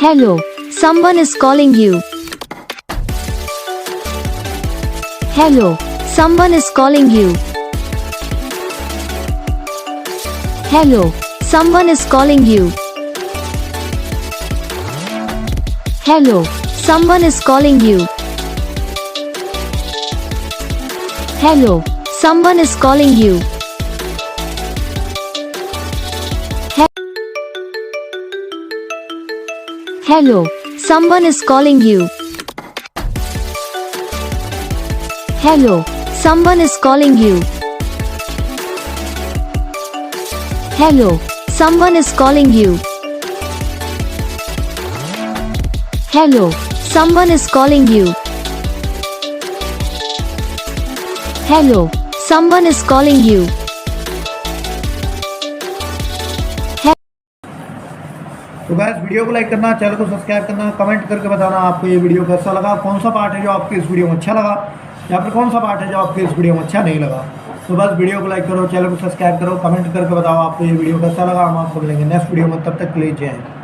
Hello, someone is calling you. Hello, someone is calling you. Hello, someone is calling you. Hello, someone is calling you. Hello, someone is calling you. Hello, someone is calling you. Hello, someone is calling you. Hello, someone is calling you. Hello, someone is calling you. Hello, someone is calling you. तो guys video को like करना, channel को subscribe करना, comment करके बताना आपको ये video कैसा लगा, कौन सा पार्ट है जो आपको इस वीडियो में अच्छा लगा या फिर कौन सा पार्ट है जो आपको इस वीडियो में अच्छा नहीं लगा। तो बस वीडियो को लाइक करो, चैनल को सब्सक्राइब करो, कमेंट करके बताओ आपको ये वीडियो कैसा लगा। हम आपको मिलेंगे नेक्स्ट वीडियो में, तब तक के लिए जय हिंद।